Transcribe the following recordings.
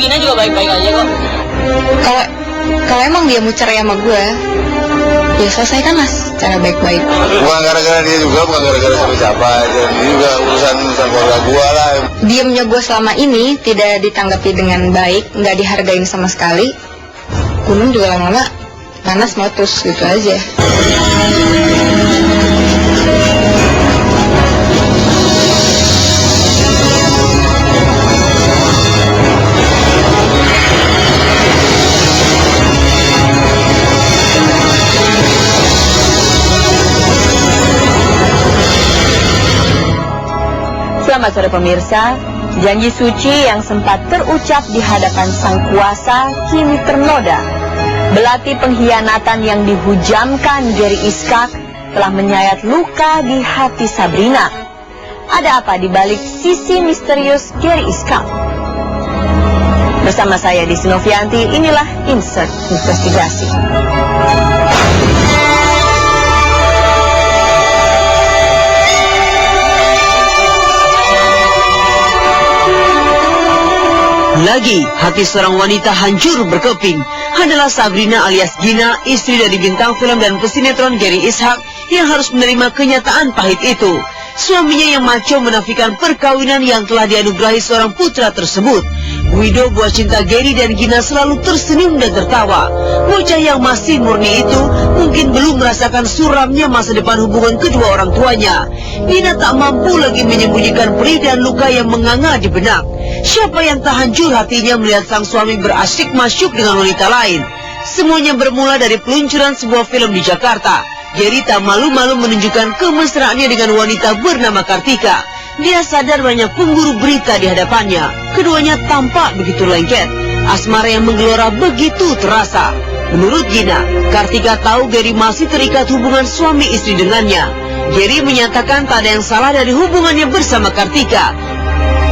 Gina juga baik-baik aja kok. Kalau emang dia mau cerai sama gue, ya selesaikanlah secara baik-baik. Bukan gara-gara dia juga, bukan gara-gara siapa-siapa. Ini juga urusan keluarga gue lah. Diamnya gue selama ini tidak ditanggapi dengan baik, nggak dihargain sama sekali. Gunung juga lama-lama panas meletus gitu aja. Selamat sore pemirsa, janji suci yang sempat terucap di hadapan sang kuasa kini ternoda. Belati pengkhianatan yang dihujamkan Gary Iskak telah menyayat luka di hati Sabrina. Ada apa di balik sisi misterius Gary Iskak? Bersama saya Desi Novianti, inilah Insert Investigasi. Lagi hati seorang wanita hancur berkeping adalah Sabrina alias Gina, istri dari bintang film dan pesinetron Gary Iskak yang harus menerima kenyataan pahit itu. Suaminya yang maco menafikan perkawinan yang telah dianugerahi seorang putra tersebut. Guido, buah cinta Gary dan Gina, selalu tersenyum dan tertawa. Bocah yang masih murni itu mungkin belum merasakan suramnya masa depan hubungan kedua orang tuanya. Gina tak mampu lagi menyembunyikan perih dan luka yang menganga di benak. Siapa yang tak hancur hatinya melihat sang suami berasyik masyuk dengan wanita lain? Semuanya bermula dari peluncuran sebuah film di Jakarta. Gary tak malu-malu menunjukkan kemesraannya dengan wanita bernama Kartika. Dia sadar banyak pemburu berita di hadapannya. Keduanya tampak begitu lengket. Asmara yang menggelora begitu terasa. Menurut Gina, Kartika tahu Gary masih terikat hubungan suami istri dengannya. Gary menyatakan tak ada yang salah dari hubungannya bersama Kartika.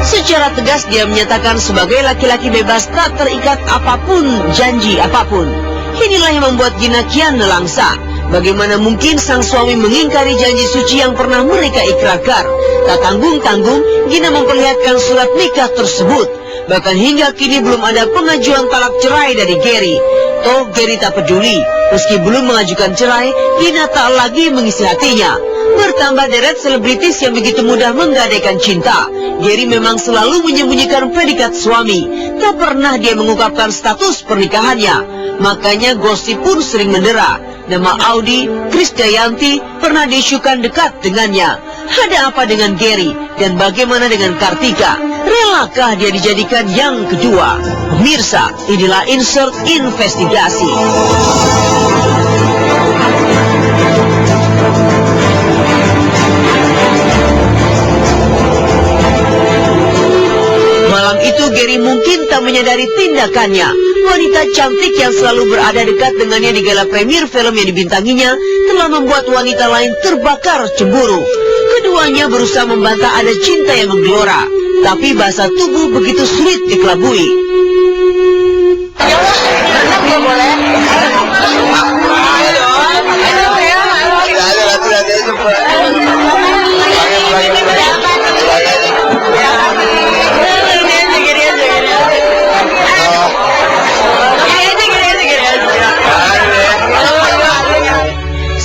Secara tegas dia menyatakan sebagai laki-laki bebas tak terikat apapun, janji apapun. Inilah yang membuat Gina kian nelangsa. Bagaimana mungkin sang suami mengingkari janji suci yang pernah mereka ikrarkan? Tak tanggung-tanggung, Gina memperlihatkan surat nikah tersebut. Bahkan hingga kini belum ada pengajuan talak cerai dari Gary. Toh Gary tak peduli. Meski belum mengajukan cerai, Gina tak lagi mengisi hatinya. Bertambah deret selebritis yang begitu mudah menggadaikan cinta. Gary memang selalu menyembunyikan predikat suami. Tak pernah dia mengungkapkan status pernikahannya. Makanya gosip pun sering mendera. Nama Audi, Krisdayanti pernah diisukan dekat dengannya. Ada apa dengan Gary? Dan bagaimana dengan Kartika? Relakah dia dijadikan yang kedua? Pemirsa, inilah Insert Investigasi. Malam itu Gary mungkin tak menyadari tindakannya. Wanita cantik yang selalu berada dekat dengannya di gala premier film yang dibintanginya telah membuat wanita lain terbakar cemburu. Keduanya berusaha membantah ada cinta yang menggelora, tapi bahasa tubuh begitu sulit dikelabui.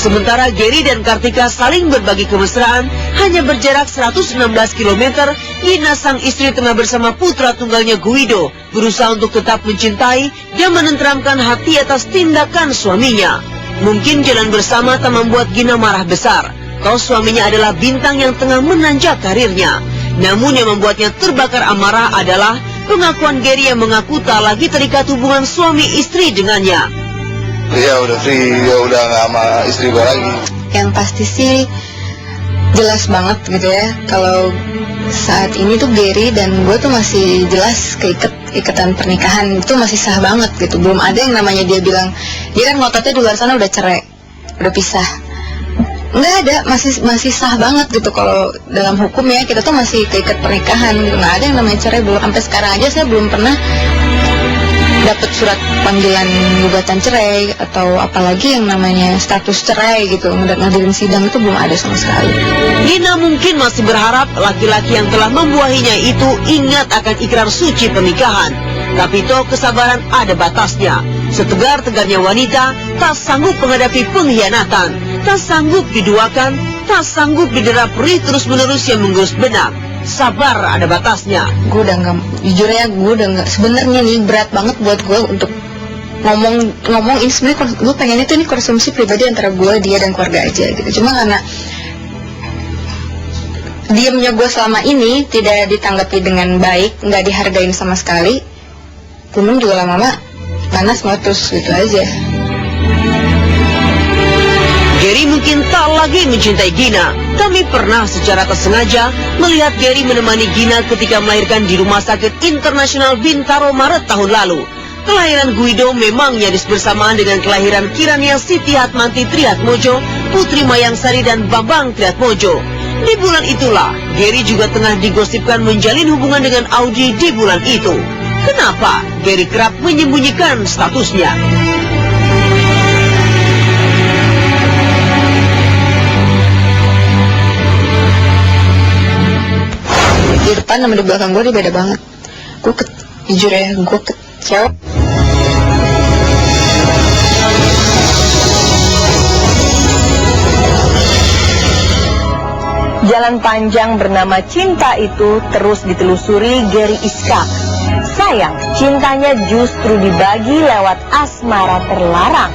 Sementara Gary dan Kartika saling berbagi kemesraan hanya berjarak 116 km, Gina sang istri tengah bersama putra tunggalnya Guido berusaha untuk tetap mencintai dan menenteramkan hati atas tindakan suaminya. Mungkin jalan bersama tak membuat Gina marah besar. Toh suaminya adalah bintang yang tengah menanjak karirnya. Namun yang membuatnya terbakar amarah adalah pengakuan Gary yang mengaku tak lagi terikat hubungan suami istri dengannya. Iya udah free, dia udah gak sama istri gue lagi. Yang pasti sih jelas banget gitu ya. Kalau saat ini tuh Gary dan gue tuh masih jelas ikatan pernikahan itu masih sah banget gitu. Belum ada yang namanya dia bilang, dia kan ngototnya di luar sana udah cerai, udah pisah. Nggak ada, masih sah banget gitu. Kalau dalam hukum ya kita tuh masih keikat pernikahan gitu. Nggak ada yang namanya cerai. Belum sampai sekarang aja saya belum pernah dapat surat panggilan gugatan cerai atau apalagi yang namanya status cerai gitu. Ngadirin sidang itu belum ada sama sekali. Gina mungkin masih berharap laki-laki yang telah membuahinya itu ingat akan ikrar suci pernikahan. Tapi toh kesabaran ada batasnya. Setegar-tegarnya wanita tak sanggup menghadapi pengkhianatan, tak sanggup diduakan, tak sanggup didera perih terus-menerus yang menggusur benak. Sabar ada batasnya. Gue udah nggak, jujur ya, gue udah nggak, sebenarnya nih berat banget buat gue untuk ngomong ini. Sebenarnya gue pengennya tuh ini konsumsi pribadi antara gue, dia dan keluarga aja gitu. Cuma karena diamnya gue selama ini tidak ditanggapi dengan baik, nggak dihargain sama sekali, gunung juga lama-lama panas meletus gitu aja. Gary mungkin tak lagi mencintai Gina. Kami pernah secara tak sengaja melihat Gary menemani Gina ketika melahirkan di Rumah Sakit Internasional Bintaro Maret tahun lalu. Kelahiran Guido memang nyaris bersamaan dengan kelahiran Kirania Siti Hatmanti Triatmojo, Putri Mayangsari dan Bambang Triatmojo. Di bulan itulah, Gary juga tengah digosipkan menjalin hubungan dengan Audi di bulan itu. Kenapa Gary kerap menyembunyikan statusnya? Di depan sama di belakang gue beda banget. Jujur ya, gue kecewa. Jalan panjang bernama cinta itu terus ditelusuri Gary Ishak. Sayang, cintanya justru dibagi lewat asmara terlarang.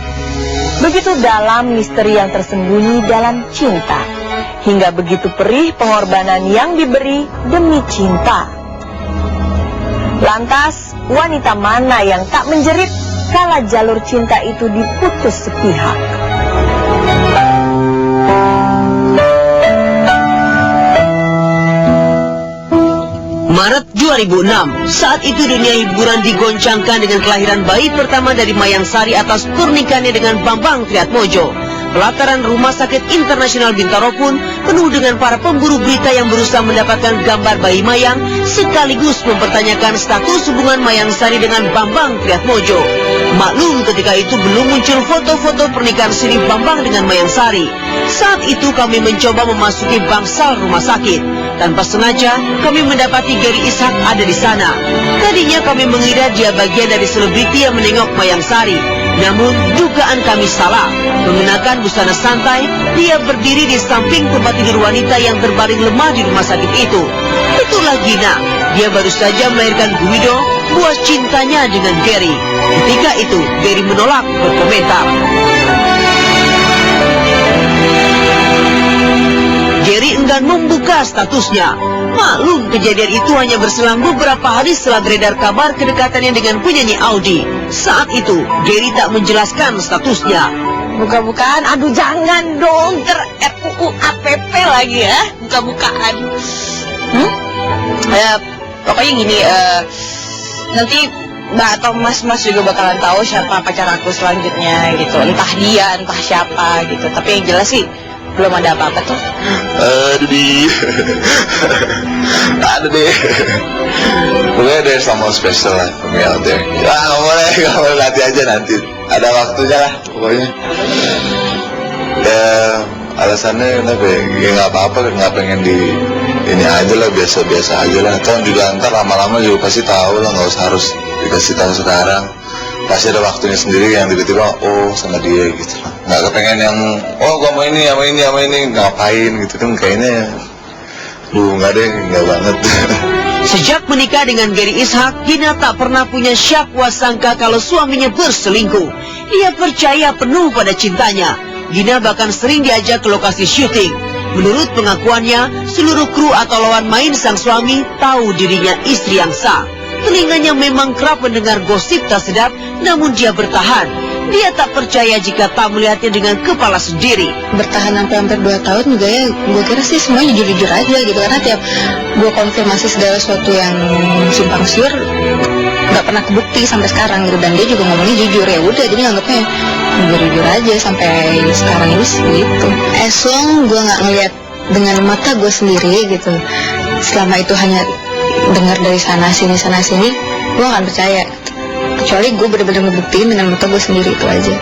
Begitu dalam misteri yang tersembunyi dalam cinta. Hingga begitu perih pengorbanan yang diberi demi cinta. Lantas, wanita mana yang tak menjerit kala jalur cinta itu diputus sepihak? Maret 2006, saat itu dunia hiburan digoncangkan dengan kelahiran bayi pertama dari Mayangsari atas pernikahannya dengan Bambang Triatmojo. Pelataran Rumah Sakit Internasional Bintaro pun penuh dengan para pemburu berita yang berusaha mendapatkan gambar bayi Mayang sekaligus mempertanyakan status hubungan Mayangsari dengan Bambang Triatmojo. Maklum ketika itu belum muncul foto-foto pernikahan siri Bambang dengan Mayangsari. Saat itu kami mencoba memasuki bangsal rumah sakit. Tanpa sengaja kami mendapati Gary Ishak ada di sana. Tadinya kami mengira dia bagian dari selebriti yang menengok Mayangsari. Namun dugaan kami salah. Mengenakan busana santai, dia berdiri di samping tempat tidur wanita yang terbaring lemah di rumah sakit itu. Itulah Gina. Dia baru saja melahirkan Guido, buah cintanya dengan Gary. Ketika itu Gary menolak berkomentar. Gary enggan membuka statusnya. Maklum kejadian itu hanya berselang beberapa hari setelah beredar kabar kedekatannya dengan penyanyi Audi. Saat itu Gary tak menjelaskan statusnya. Buka-bukaan, aduh jangan dong, RUU APP lagi ya, buka-bukaan. Pokoknya gini, nanti Mbak atau Mas juga bakalan tahu siapa pacar aku selanjutnya gitu. Entah dia, entah siapa gitu. Tapi yang jelas sih belum ada apa-apa tuh. Ada deh. Pokoknya ada sama spesial lah out there. Ya nggak boleh nanti aja nanti. Ada waktunya lah pokoknya. Ya alasannya kenapa ya? Ya nggak apa-apa, nggak pengen di ini aja lah, biasa-biasa aja lah. Kan juga ntar lama-lama juga pasti tahu lah, nggak usah harus dikasih tahu sekarang. Pasti ada waktunya sendiri yang tiba-tiba oh sama dia gitu lah. Nggak kepengen yang oh gua mau ini sama ini ngapain gitu kan, kayaknya nggak deh, nggak banget. Sejak menikah dengan Gary Ishak, Gina tak pernah punya syakwa sangka kalau suaminya berselingkuh. Dia percaya penuh pada cintanya. Gina bahkan sering diajak ke lokasi syuting. Menurut pengakuannya, seluruh kru atau lawan main sang suami tahu dirinya istri yang sah. Telinganya memang kerap mendengar gosip tak sedap, namun dia bertahan. Dia tak percaya jika tak melihatnya dengan kepala sendiri. Bertahan sampai hampir 2 tahun juga ya, gue kira sih semuanya jujur-jujur aja gitu. Karena tiap gue konfirmasi segala sesuatu yang simpang siur, nggak pernah kebukti sampai sekarang gitu. Dan dia juga ngomongnya jujur, ya udah jadi nganggapnya jujur aja sampai sekarang ini gitu. As long gue nggak ngeliat dengan mata gue sendiri gitu, selama itu hanya dengar dari sana sini, gue akan percaya. Kecuali gue benar-benar ngebuktiin dengan mata gue sendiri, itu aja.